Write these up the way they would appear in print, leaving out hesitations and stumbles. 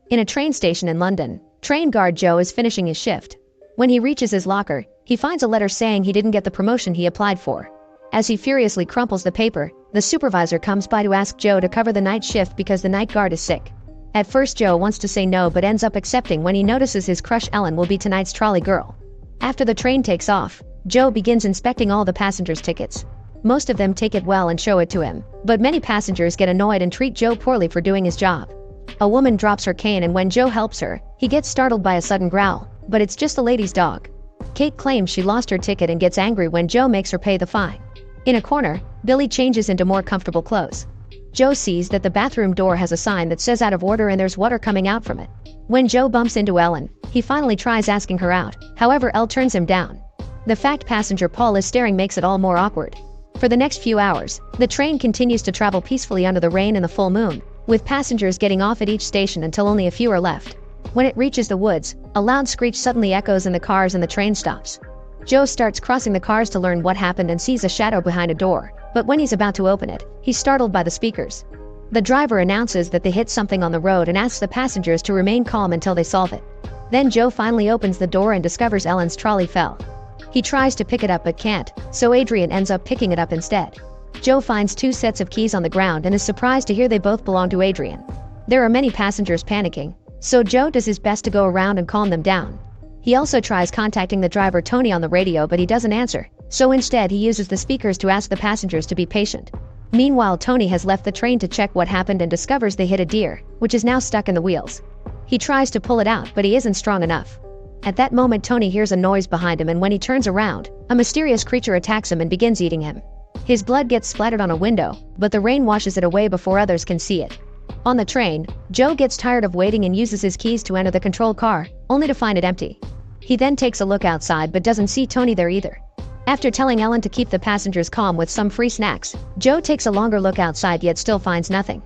In a train station in London, train guard Joe is finishing his shift. When he reaches his locker, he finds a letter saying he didn't get the promotion he applied for. As he furiously crumples the paper, the supervisor comes by to ask Joe to cover the night shift because the night guard is sick. At first Joe wants to say no but ends up accepting when he notices his crush Ellen will be tonight's trolley girl. After the train takes off, Joe begins inspecting all the passengers' tickets. Most of them take it well and show it to him, but many passengers get annoyed and treat Joe poorly for doing his job. A woman drops her cane and when Joe helps her, he gets startled by a sudden growl, but it's just the lady's dog. Kate claims she lost her ticket and gets angry when Joe makes her pay the fine. In a corner, Billy changes into more comfortable clothes. Joe sees that the bathroom door has a sign that says out of order and there's water coming out from it. When Joe bumps into Ellen, he finally tries asking her out, however Elle turns him down. The fact passenger Paul is staring makes it all more awkward. For the next few hours, the train continues to travel peacefully under the rain and the full moon, with passengers getting off at each station until only a few are left. When it reaches the woods, a loud screech suddenly echoes in the cars and the train stops. Joe starts crossing the cars to learn what happened and sees a shadow behind a door, but when he's about to open it, he's startled by the speakers. The driver announces that they hit something on the road and asks the passengers to remain calm until they solve it. Then Joe finally opens the door and discovers Ellen's trolley fell. He tries to pick it up but can't, so Adrian ends up picking it up instead. Joe finds 2 sets of keys on the ground and is surprised to hear they both belong to Adrian. There are many passengers panicking, so Joe does his best to go around and calm them down. He also tries contacting the driver Tony on the radio but he doesn't answer, so instead he uses the speakers to ask the passengers to be patient. Meanwhile, Tony has left the train to check what happened and discovers they hit a deer, which is now stuck in the wheels. He tries to pull it out but he isn't strong enough. At that moment Tony hears a noise behind him and when he turns around, a mysterious creature attacks him and begins eating him. His blood gets splattered on a window, but the rain washes it away before others can see it. On the train, Joe gets tired of waiting and uses his keys to enter the control car, only to find it empty. He then takes a look outside but doesn't see Tony there either. After telling Ellen to keep the passengers calm with some free snacks, Joe takes a longer look outside yet still finds nothing.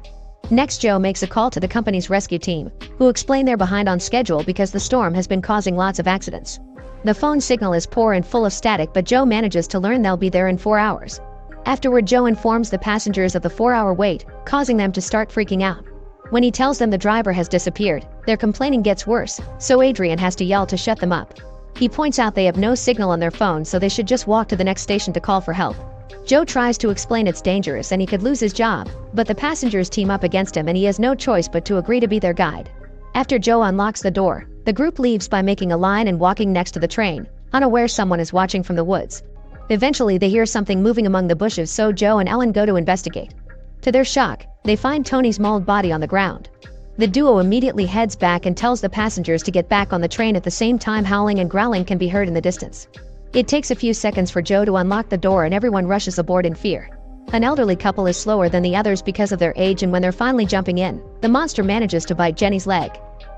Next, Joe makes a call to the company's rescue team, who explain they're behind on schedule because the storm has been causing lots of accidents. The phone signal is poor and full of static but Joe manages to learn they'll be there in 4 hours. Afterward, Joe informs the passengers of the 4-hour wait, causing them to start freaking out. When he tells them the driver has disappeared, their complaining gets worse, so Adrian has to yell to shut them up. He points out they have no signal on their phone so they should just walk to the next station to call for help. Joe tries to explain it's dangerous and he could lose his job, but the passengers team up against him and he has no choice but to agree to be their guide. After Joe unlocks the door, the group leaves by making a line and walking next to the train, unaware someone is watching from the woods. Eventually they hear something moving among the bushes so Joe and Ellen go to investigate. To their shock, they find Tony's mauled body on the ground. The duo immediately heads back and tells the passengers to get back on the train at the same time howling and growling can be heard in the distance. It takes a few seconds for Joe to unlock the door and everyone rushes aboard in fear. An elderly couple is slower than the others because of their age and when they're finally jumping in, the monster manages to bite Jenny's leg.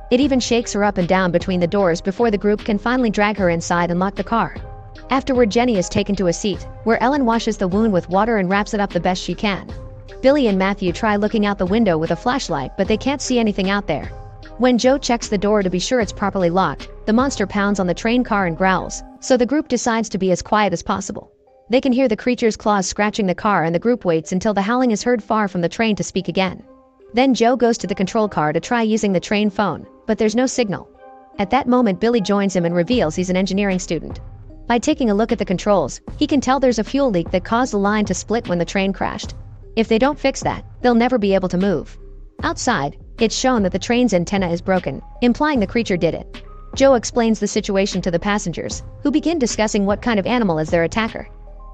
It even shakes her up and down between the doors before the group can finally drag her inside and lock the car. Afterward, Jenny is taken to a seat, where Ellen washes the wound with water and wraps it up the best she can. Billy and Matthew try looking out the window with a flashlight but they can't see anything out there. When Joe checks the door to be sure it's properly locked, the monster pounds on the train car and growls, so the group decides to be as quiet as possible. They can hear the creature's claws scratching the car and the group waits until the howling is heard far from the train to speak again. Then Joe goes to the control car to try using the train phone, but there's no signal. At that moment Billy joins him and reveals he's an engineering student. By taking a look at the controls, he can tell there's a fuel leak that caused the line to split when the train crashed. If they don't fix that, they'll never be able to move. Outside, it's shown that the train's antenna is broken, implying the creature did it. Joe explains the situation to the passengers, who begin discussing what kind of animal is their attacker.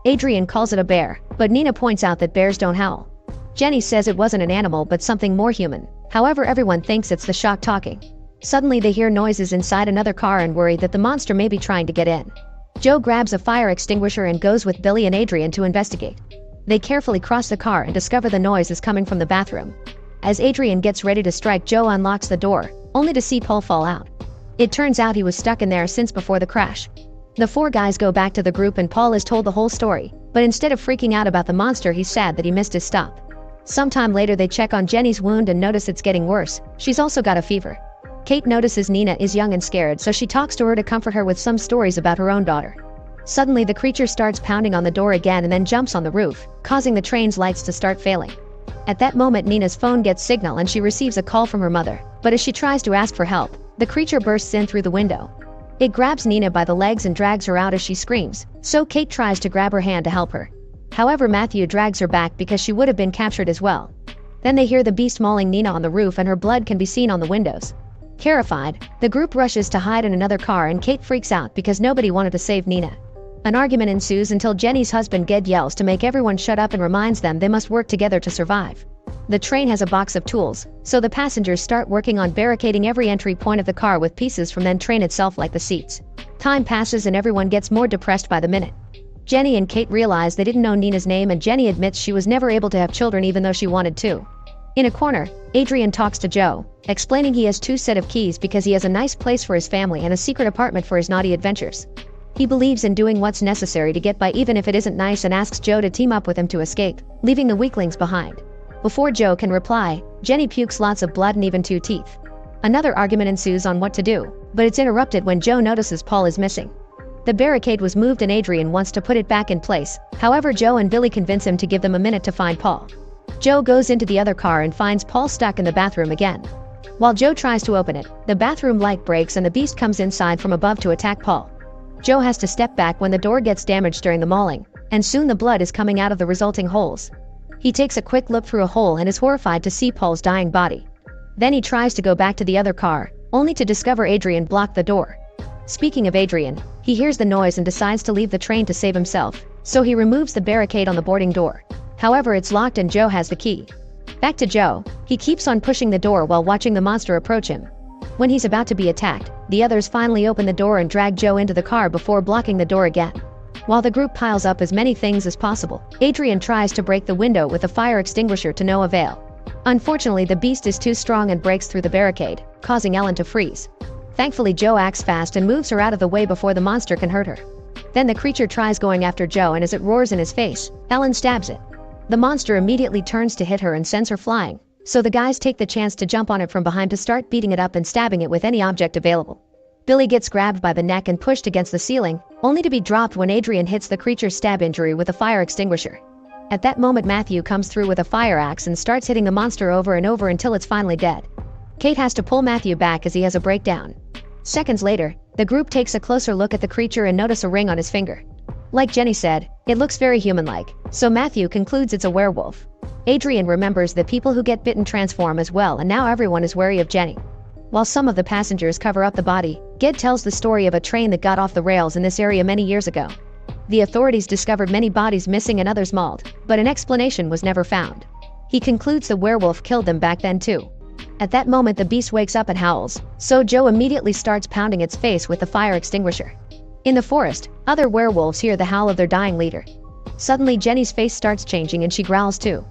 Adrian calls it a bear, but Nina points out that bears don't howl. Jenny says it wasn't an animal but something more human, however everyone thinks it's the shock talking. Suddenly they hear noises inside another car and worry that the monster may be trying to get in. Joe grabs a fire extinguisher and goes with Billy and Adrian to investigate. They carefully cross the car and discover the noise is coming from the bathroom. As Adrian gets ready to strike, Joe unlocks the door, only to see Paul fall out. It turns out he was stuck in there since before the crash. The 4 guys go back to the group and Paul is told the whole story, but instead of freaking out about the monster he's sad that he missed his stop. Sometime later they check on Jenny's wound and notice it's getting worse, she's also got a fever. Kate notices Nina is young and scared so she talks to her to comfort her with some stories about her own daughter. Suddenly the creature starts pounding on the door again and then jumps on the roof, causing the train's lights to start failing. At that moment Nina's phone gets signal and she receives a call from her mother, but as she tries to ask for help, the creature bursts in through the window. It grabs Nina by the legs and drags her out as she screams, so Kate tries to grab her hand to help her. However, Matthew drags her back because she would have been captured as well. Then they hear the beast mauling Nina on the roof and her blood can be seen on the windows. Terrified, the group rushes to hide in another car and Kate freaks out because nobody wanted to save Nina. An argument ensues until Jenny's husband Ged yells to make everyone shut up and reminds them they must work together to survive. The train has a box of tools, so the passengers start working on barricading every entry point of the car with pieces from the train itself like the seats. Time passes and everyone gets more depressed by the minute. Jenny and Kate realize they didn't know Nina's name and Jenny admits she was never able to have children even though she wanted to. In a corner, Adrian talks to Joe, explaining he has 2 sets of keys because he has a nice place for his family and a secret apartment for his naughty adventures. He believes in doing what's necessary to get by even if it isn't nice and asks Joe to team up with him to escape, leaving the weaklings behind. Before Joe can reply, Jenny pukes lots of blood and even 2 teeth. Another argument ensues on what to do, but it's interrupted when Joe notices Paul is missing. The barricade was moved and Adrian wants to put it back in place, however Joe and Billy convince him to give them a minute to find Paul. Joe goes into the other car and finds Paul stuck in the bathroom again. While Joe tries to open it, the bathroom light breaks and the beast comes inside from above to attack Paul. Joe has to step back when the door gets damaged during the mauling, and soon the blood is coming out of the resulting holes. He takes a quick look through a hole and is horrified to see Paul's dying body. Then he tries to go back to the other car, only to discover Adrian blocked the door. Speaking of Adrian, he hears the noise and decides to leave the train to save himself, so he removes the barricade on the boarding door. However, it's locked and Joe has the key. Back to Joe, he keeps on pushing the door while watching the monster approach him. When he's about to be attacked, the others finally open the door and drag Joe into the car before blocking the door again. While the group piles up as many things as possible, Adrian tries to break the window with a fire extinguisher to no avail. Unfortunately, the beast is too strong and breaks through the barricade, causing Ellen to freeze. Thankfully, Joe acts fast and moves her out of the way before the monster can hurt her. Then the creature tries going after Joe and as it roars in his face, Ellen stabs it. The monster immediately turns to hit her and sends her flying, so the guys take the chance to jump on it from behind to start beating it up and stabbing it with any object available. Billy gets grabbed by the neck and pushed against the ceiling, only to be dropped when Adrian hits the creature's stab injury with a fire extinguisher. At that moment Matthew comes through with a fire axe and starts hitting the monster over and over until it's finally dead. Kate has to pull Matthew back as he has a breakdown. Seconds later, the group takes a closer look at the creature and notice a ring on his finger. Like Jenny said, it looks very human-like, so Matthew concludes it's a werewolf. Adrian remembers that people who get bitten transform as well and now everyone is wary of Jenny. While some of the passengers cover up the body, Ged tells the story of a train that got off the rails in this area many years ago. The authorities discovered many bodies missing and others mauled, but an explanation was never found. He concludes the werewolf killed them back then too. At that moment the beast wakes up and howls, so Joe immediately starts pounding its face with the fire extinguisher. In the forest, other werewolves hear the howl of their dying leader. Suddenly Jenny's face starts changing and she growls too.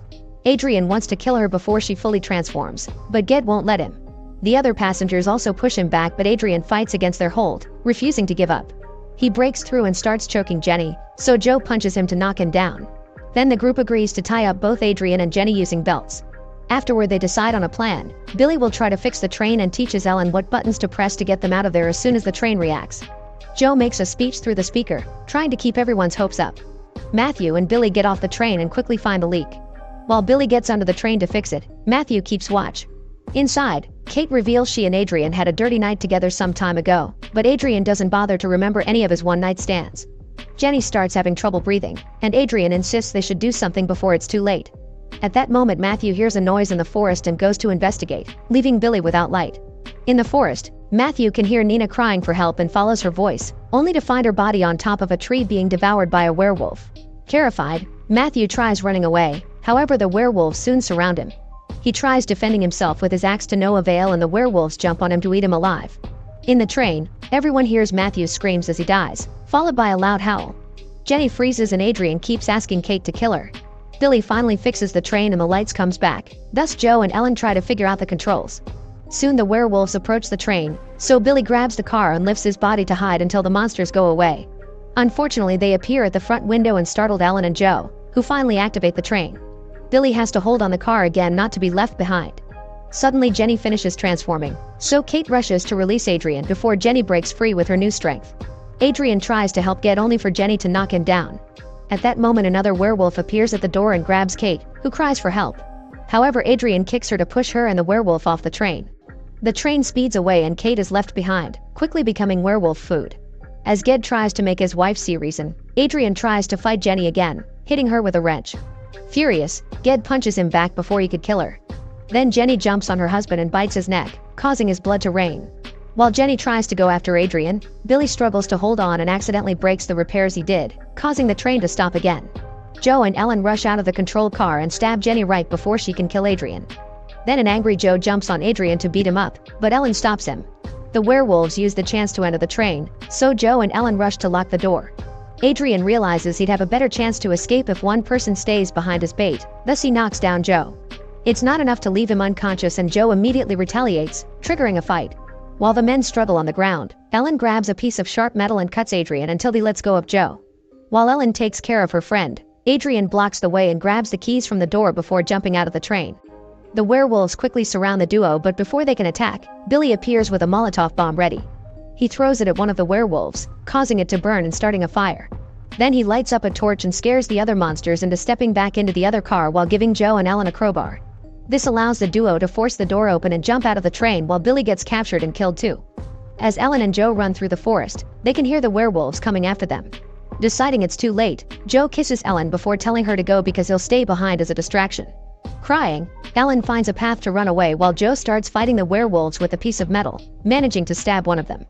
Adrian wants to kill her before she fully transforms, but Ged won't let him. The other passengers also push him back but Adrian fights against their hold, refusing to give up. He breaks through and starts choking Jenny, so Joe punches him to knock him down. Then the group agrees to tie up both Adrian and Jenny using belts. Afterward they decide on a plan. Billy will try to fix the train and teaches Ellen what buttons to press to get them out of there as soon as the train reacts. Joe makes a speech through the speaker, trying to keep everyone's hopes up. Matthew and Billy get off the train and quickly find the leak. While Billy gets onto the train to fix it, Matthew keeps watch. Inside, Kate reveals she and Adrian had a dirty night together some time ago, but Adrian doesn't bother to remember any of his one-night stands. Jenny starts having trouble breathing, and Adrian insists they should do something before it's too late. At that moment Matthew hears a noise in the forest and goes to investigate, leaving Billy without light. In the forest, Matthew can hear Nina crying for help and follows her voice, only to find her body on top of a tree being devoured by a werewolf. Terrified, Matthew tries running away, however the werewolves soon surround him. He tries defending himself with his axe to no avail and the werewolves jump on him to eat him alive. In the train, everyone hears Matthew's screams as he dies, followed by a loud howl. Jenny freezes and Adrian keeps asking Kate to kill her. Billy finally fixes the train and the lights comes back, thus Joe and Ellen try to figure out the controls. Soon the werewolves approach the train, so Billy grabs the car and lifts his body to hide until the monsters go away. Unfortunately they appear at the front window and startled Ellen and Joe, who finally activate the train. Billy has to hold on the car again not to be left behind. Suddenly Jenny finishes transforming, so Kate rushes to release Adrian before Jenny breaks free with her new strength. Adrian tries to help Ged only for Jenny to knock him down. At that moment another werewolf appears at the door and grabs Kate, who cries for help. However, Adrian kicks her to push her and the werewolf off the train. The train speeds away and Kate is left behind, quickly becoming werewolf food. As Ged tries to make his wife see reason, Adrian tries to fight Jenny again, hitting her with a wrench. Furious, Ged punches him back before he could kill her. Then Jenny jumps on her husband and bites his neck, causing his blood to rain. While Jenny tries to go after Adrian, Billy struggles to hold on and accidentally breaks the repairs he did, causing the train to stop again. Joe and Ellen rush out of the controlled car and stab Jenny right before she can kill Adrian. Then an angry Joe jumps on Adrian to beat him up, but Ellen stops him. The werewolves use the chance to enter the train, so Joe and Ellen rush to lock the door. Adrian realizes he'd have a better chance to escape if one person stays behind his bait, thus he knocks down Joe. It's not enough to leave him unconscious and Joe immediately retaliates, triggering a fight. While the men struggle on the ground, Ellen grabs a piece of sharp metal and cuts Adrian until he lets go of Joe. While Ellen takes care of her friend, Adrian blocks the way and grabs the keys from the door before jumping out of the train. The werewolves quickly surround the duo, but before they can attack, Billy appears with a Molotov bomb ready. He throws it at one of the werewolves, causing it to burn and starting a fire. Then he lights up a torch and scares the other monsters into stepping back into the other car while giving Joe and Ellen a crowbar. This allows the duo to force the door open and jump out of the train while Billy gets captured and killed too. As Ellen and Joe run through the forest, they can hear the werewolves coming after them. Deciding it's too late, Joe kisses Ellen before telling her to go because he'll stay behind as a distraction. Crying, Ellen finds a path to run away while Joe starts fighting the werewolves with a piece of metal, managing to stab one of them.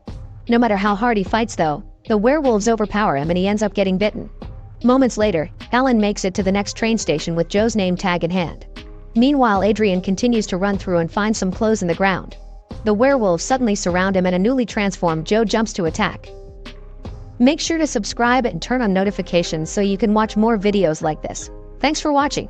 No matter how hard he fights though, the werewolves overpower him and he ends up getting bitten. Moments later, Ellen makes it to the next train station with Joe's name tag in hand. Meanwhile, Adrian continues to run through and finds some clothes in the ground. The werewolves suddenly surround him and a newly transformed Joe jumps to attack. Make sure to subscribe and turn on notifications so you can watch more videos like this. Thanks for watching.